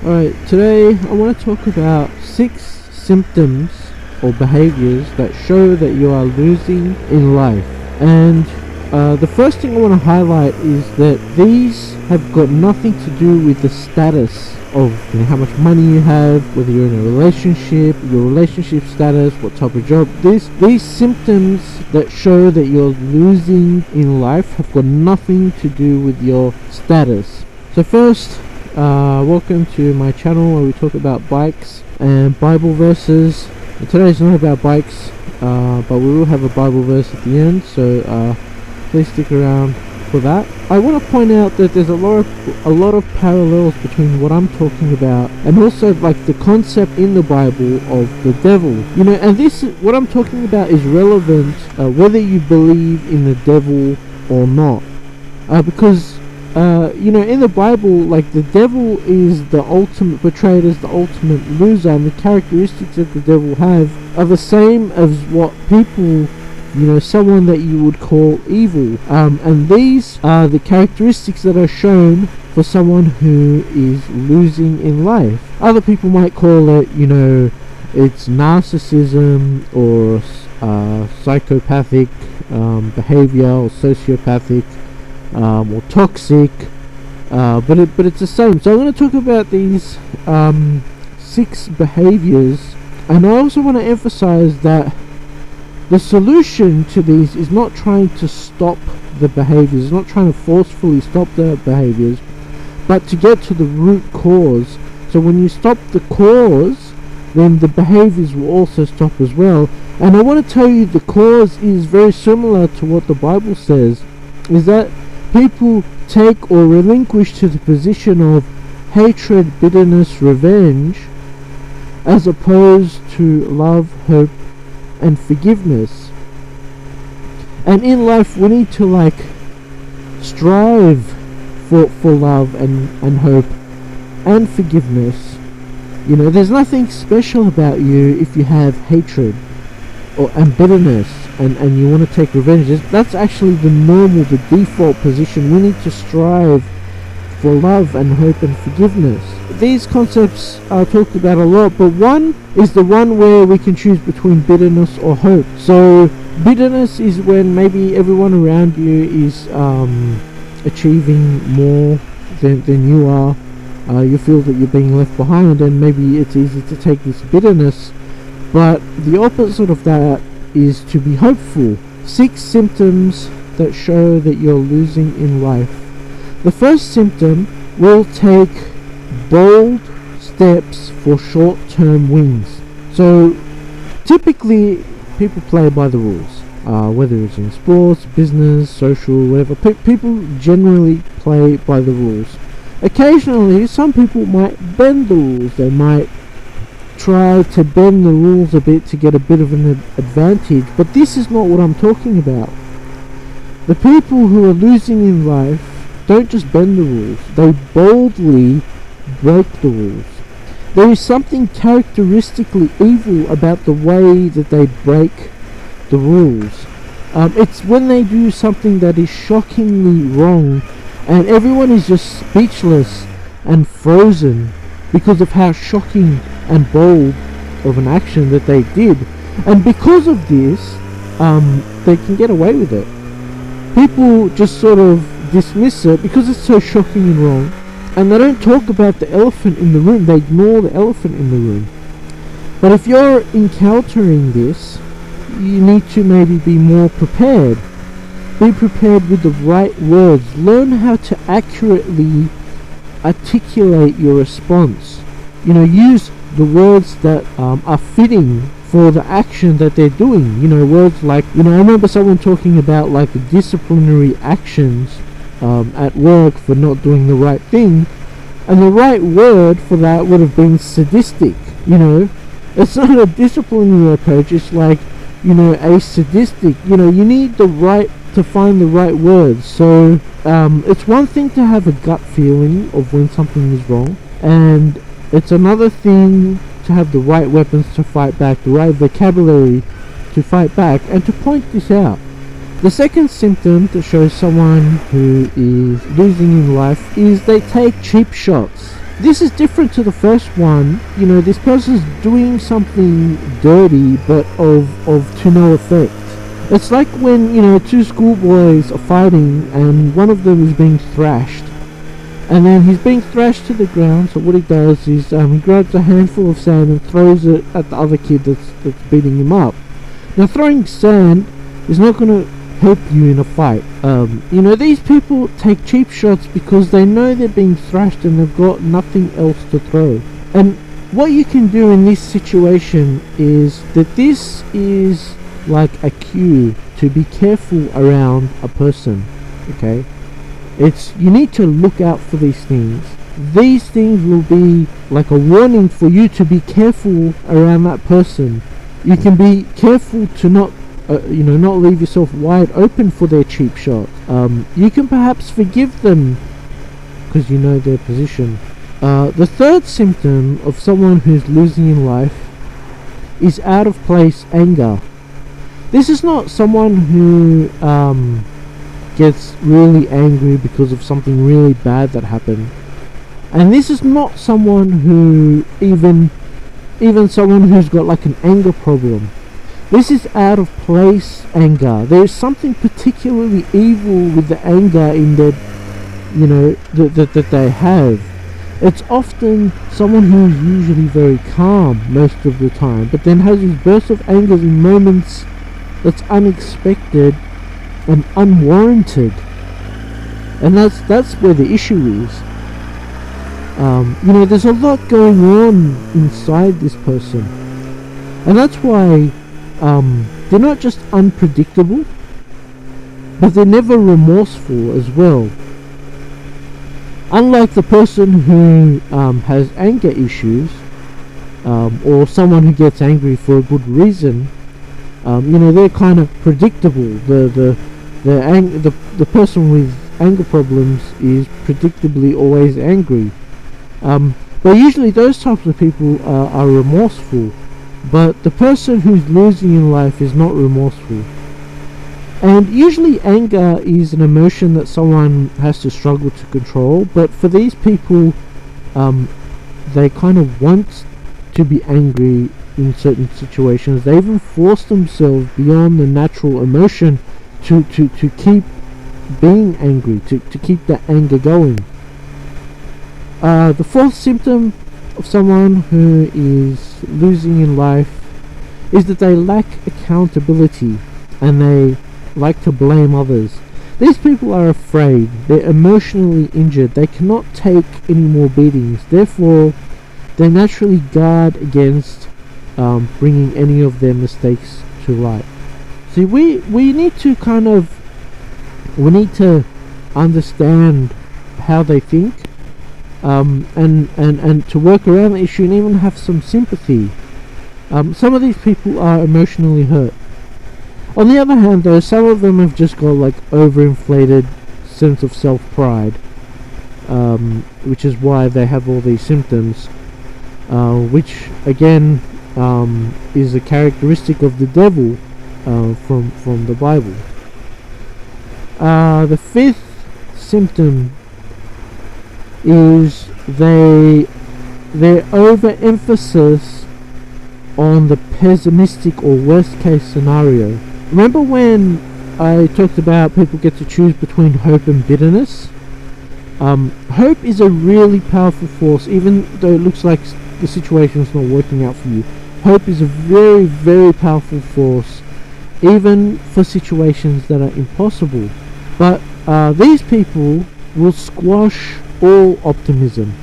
Alright, today I want to talk about 6 symptoms or behaviors that show that you are losing in life. And the first thing I want to highlight is that these have got nothing to do with the status of how much money you have, whether you're in a relationship, your relationship status, what type of job. These symptoms that show that you're losing in life have got nothing to do with your status. So first, welcome to my channel where we talk about bikes and Bible verses. And today is not about bikes, but we will have a Bible verse at the end, so please stick around for that. I want to point out that there's a lot of parallels between what I'm talking about and also like the concept in the Bible of the devil. And this, what I'm talking about, is relevant whether you believe in the devil or not, because in the Bible, like, the devil is the ultimate, portrayed as the ultimate loser, and the characteristics that the devil have are the same as what people, someone that you would call evil. And these are the characteristics that are shown for someone who is losing in life. Other people might call it, it's narcissism or psychopathic behavior, or sociopathic, or toxic, but it's the same. So I'm going to talk about these 6 behaviors, and I also want to emphasize that the solution to these is not trying to stop the behaviors, it's not trying to forcefully stop the behaviors, but to get to the root cause. So when you stop the cause, then the behaviors will also stop as well. And I want to tell you, the cause is very similar to what the Bible says, is that people take or relinquish to the position of hatred, bitterness, revenge, as opposed to love, hope, and forgiveness. And in life we need to strive for love and hope and forgiveness. There's nothing special about you if you have hatred and bitterness and you want to take revenge. That's actually the normal, the default position. We need to strive for love and hope and forgiveness. These concepts are talked about a lot, but one is the one where we can choose between bitterness or hope. So bitterness is when maybe everyone around you is achieving more than you are. You feel that you're being left behind, and maybe it's easy to take this bitterness. But the opposite of that is to be hopeful. 6 symptoms that show that you're losing in life. The first symptom will take bold steps for short-term wins. So typically people play by the rules, whether it's in sports, business, social, whatever. People generally play by the rules. Occasionally some people might bend the rules. They might try to bend the rules a bit to get a bit of an advantage, but this is not what I'm talking about. The people who are losing in life don't just bend the rules, they boldly break the rules. There is something characteristically evil about the way that they break the rules. It's when they do something that is shockingly wrong and everyone is just speechless and frozen because of how shocking and bold of an action that they did. And because of this, they can get away with it. People just sort of dismiss it because it's so shocking and wrong, and they don't talk about the elephant in the room. They ignore the elephant in the room. But if you're encountering this, you need to maybe be more prepared. Be prepared with the right words. Learn how to accurately articulate your response. Use the words that are fitting for the action that they're doing. Words like, I remember someone talking about disciplinary actions at work for not doing the right thing, and the right word for that would have been sadistic. It's not a disciplinary approach, it's a sadistic. You need to find the right words. So it's one thing to have a gut feeling of when something is wrong, and it's another thing to have the right weapons to fight back, the right vocabulary to fight back, and to point this out. The second symptom that shows someone who is losing in life is they take cheap shots. this is different to the first one. You know, this person's doing something dirty, but of to no effect. It's like when, you know, two schoolboys are fighting and one of them is being thrashed. And then he's being thrashed to the ground, so what he does is he grabs a handful of sand and throws it at the other kid that's beating him up. Now, throwing sand is not going to help you in a fight. You know, these people take cheap shots because they know they're being thrashed and they've got nothing else to throw. And what you can do in this situation is that this is like a cue to be careful around a person, okay? You need to look out for these things. These things will be like a warning for you to be careful around that person. You can be careful to not not leave yourself wide open for their cheap shot. You can perhaps forgive them because you know their position. The third symptom of someone who's losing in life is out of place anger. This is not someone who gets really angry because of something really bad that happened. And this is not someone who even someone who's got like an anger problem. This is out of place anger. There is something particularly evil with the anger in that, you know, that they have. It's often someone who is usually very calm most of the time, but then has these bursts of anger in moments that's unexpected and unwarranted. And that's where the issue is. You know, there's a lot going on inside this person, and that's why they're not just unpredictable, but they're never remorseful as well. Unlike the person who has anger issues, or someone who gets angry for a good reason, you know, they're kind of predictable. The person with anger problems is predictably always angry. But usually those types of people are remorseful. But the person who's losing in life is not remorseful. And usually anger is an emotion that someone has to struggle to control. But for these people, they kind of want to be angry in certain situations. They even force themselves beyond the natural emotion to keep being angry, to keep that anger going. The fourth symptom of someone who is losing in life is that they lack accountability and they like to blame others. These people are afraid, they're emotionally injured, they cannot take any more beatings, therefore they naturally guard against bringing any of their mistakes to light. See, we need to understand how they think, and to work around the issue and even have some sympathy. Some of these people are emotionally hurt. On the other hand, though, some of them have just got like overinflated sense of self-pride, which is why they have all these symptoms, which again is a characteristic of the devil from the Bible. The fifth symptom is their overemphasis on the pessimistic or worst case scenario. Remember when I talked about people get to choose between hope and bitterness? Hope is a really powerful force, even though it looks like the situation is not working out for you. Hope is a very, very powerful force, even for situations that are impossible. But these people will squash all optimism.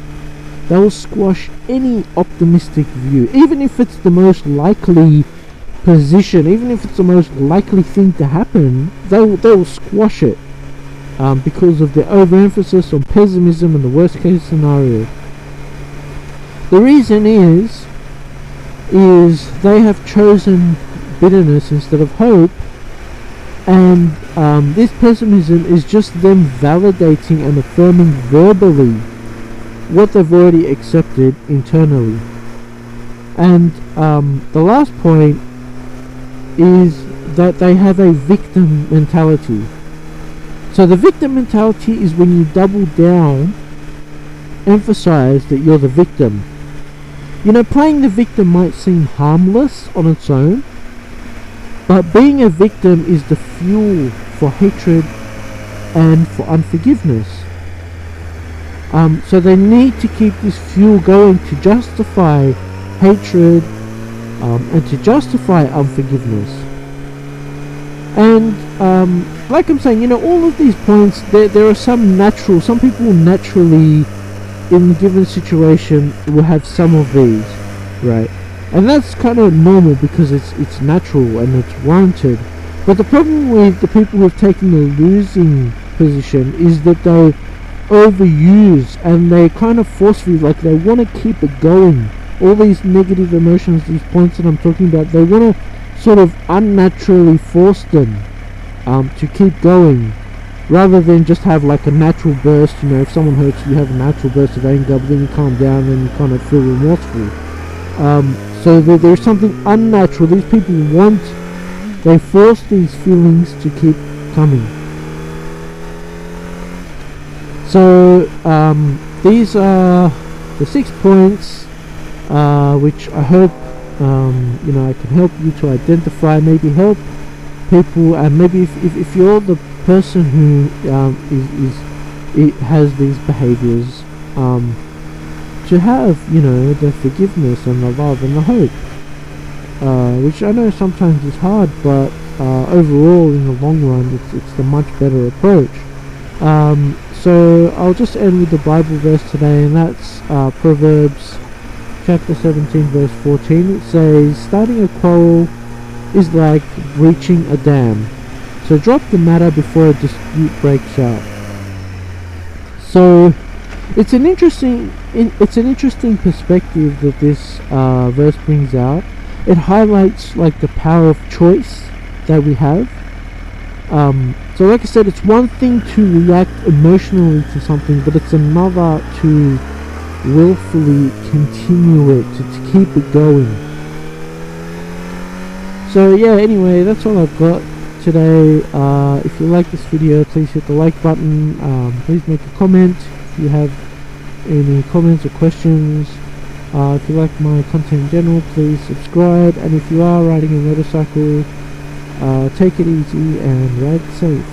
They will squash any optimistic view, even if it's the most likely position, even if it's the most likely thing to happen. They will squash it because of their overemphasis on pessimism and the worst case scenario. The reason is they have chosen bitterness instead of hope, and this pessimism is just them validating and affirming verbally what they've already accepted internally. And the last point is that they have a victim mentality. So the victim mentality is when you double down emphasize that you're the victim. You know, playing the victim might seem harmless on its own, but being a victim is the fuel for hatred and for unforgiveness. So they need to keep this fuel going to justify hatred and to justify unforgiveness. And like I'm saying, you know, all of these points, there are some people naturally in a given situation will have some of these, right? And that's kind of normal because it's natural and it's warranted. But the problem with the people who have taken the losing position is that they overuse and they kind of forcefully, like they want to keep it going. All these negative emotions, these points that I'm talking about, they want to sort of unnaturally force them to keep going, rather than just have like a natural burst. You know, if someone hurts you, you have a natural burst of anger, but then you calm down and you kind of feel remorseful. So there's something unnatural. These people they force these feelings to keep coming. So these are the 6 points which I hope you know, I can help you to identify, maybe help people, and maybe if you're the person who has these behaviours, to have, you know, the forgiveness and the love and the hope, which I know sometimes is hard, but overall in the long run it's the much better approach. So I'll just end with the Bible verse today, and that's Proverbs chapter 17 verse 14. It says, starting a quarrel is like breaching a dam, so drop the matter before a dispute breaks out. So it's an interesting perspective that this verse brings out. It highlights like the power of choice that we have. So like I said, it's one thing to react emotionally to something, but it's another to willfully continue it, to keep it going. So yeah, anyway, that's all I've got today. If you like this video, please hit the like button. Please make a comment if you have any comments or questions. If you like my content in general, please subscribe, and if you are riding a motorcycle, take it easy and ride safe.